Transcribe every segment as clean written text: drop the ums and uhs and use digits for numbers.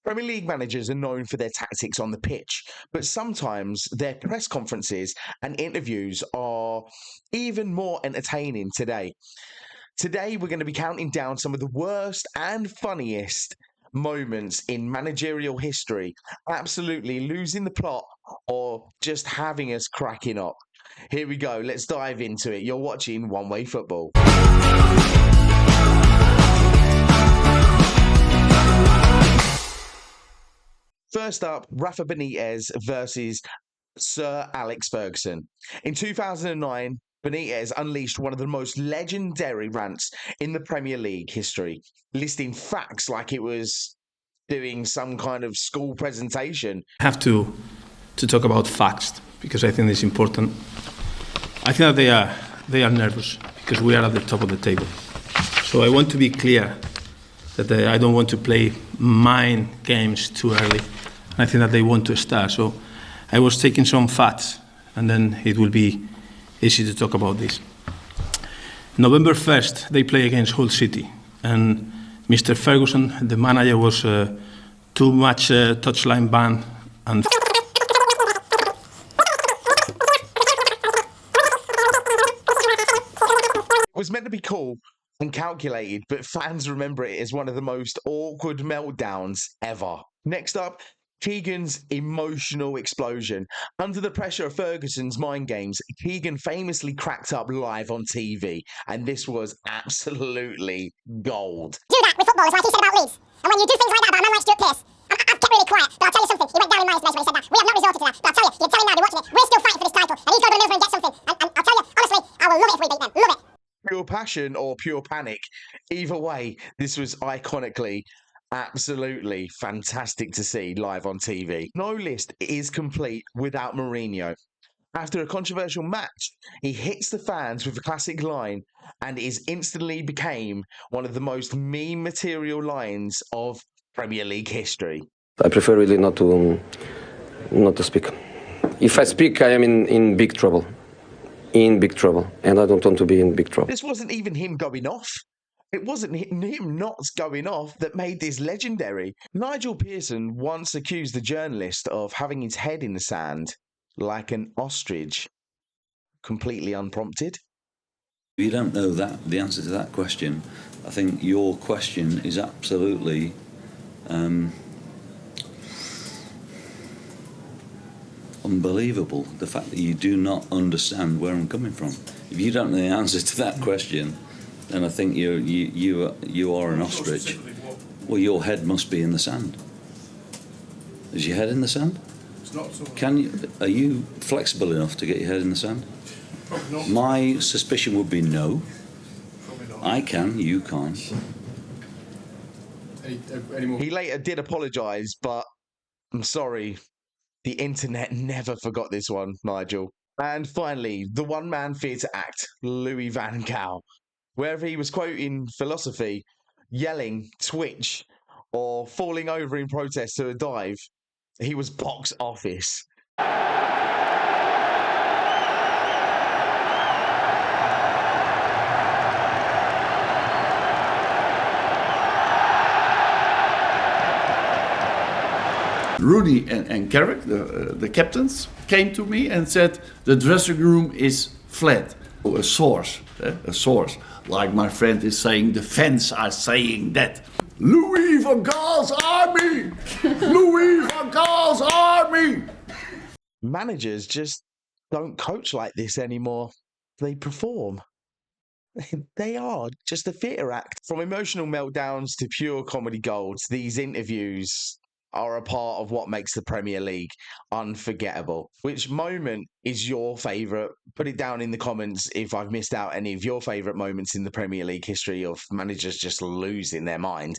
Premier League managers are known for their tactics on the pitch, but sometimes their press conferences and interviews are even more entertaining today. Today, we're going to be counting down some of the worst and funniest moments in managerial history, absolutely losing the plot or just having us cracking up. Here we go. Let's dive into it. You're watching One Way Football. First up, Rafa Benitez versus Sir Alex Ferguson. In 2009, Benitez unleashed one of the most legendary rants in the Premier League history, listing facts like it was doing some kind of school presentation. I have to talk about facts because I think it's important. I think that they are nervous because we are at the top of the table. So I want to be clear that I don't want to play mind games too early. I think that they want to start. So I was taking some facts, and then it will be easy to talk about this. November 1st, they play against Hull City, and Mr. Ferguson, the manager, was too much touchline ban and. It was meant to be cool and calculated, but fans remember it as one of the most awkward meltdowns ever. Next up, Keegan's emotional explosion. Under the pressure of Ferguson's mind games, Keegan famously cracked up live on TV, and this was absolutely gold. Do that with footballers like he said about Leeds. And when you do things like that about a man like Stuart Pearce, I've kept really quiet, but I'll tell you something. He went down in my estimation when he said that. We have not resorted to that. But I'll tell you, tell him now, they're watching it. We're still fighting for this title, and he's got to go over and get something. And I'll tell you, honestly, I will love it if we beat them. Love it. Pure passion or pure panic. Either way, this was iconically absolutely fantastic to see live on TV. No list is complete without Mourinho. After a controversial match, he hits the fans with a classic line and is instantly became one of the most meme material lines of Premier League history. I prefer really not to speak. If I speak, I am in big trouble. In big trouble, and I don't want to be in big trouble. This wasn't even him going off. It wasn't him not going off that made this legendary. Nigel Pearson once accused the journalist of having his head in the sand like an ostrich, completely unprompted. If you don't know the answer to that question, I think your question is absolutely unbelievable. The fact that you do not understand where I'm coming from. If you don't know the answer to that question, then I think you are an ostrich. Well, your head must be in the sand. Is your head in the sand? It's not so. Are you flexible enough to get your head in the sand? Probably not. My suspicion would be no. Probably not. I can, you can't. Any more? He later did apologise, but I'm sorry, the internet never forgot this one, Nigel. And finally, the one-man theatre act, Louis van Gaal. Wherever he was quoting philosophy, yelling, twitch, or falling over in protest to a dive, he was box office. Rooney and Carrick, the captains, came to me and said the dressing room is flat. A source, like my friend is saying, the fans are saying that. Louis van Gaal's army! Louis van Gaal's army! Managers just don't coach like this anymore. They perform. They are just a theatre act. From emotional meltdowns to pure comedy gold, these interviews are a part of what makes the Premier League unforgettable. Which moment is your favourite? Put it down in the comments if I've missed out any of your favourite moments in the Premier League history of managers just losing their mind.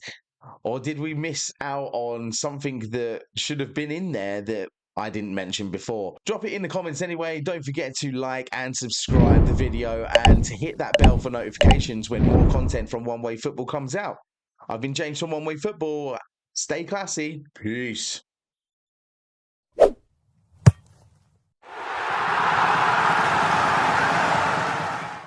Or did we miss out on something that should have been in there that I didn't mention before? Drop it in the comments anyway. Don't forget to like and subscribe the video and to hit that bell for notifications when more content from One Way Football comes out. I've been James from One Way Football. Stay classy. Peace.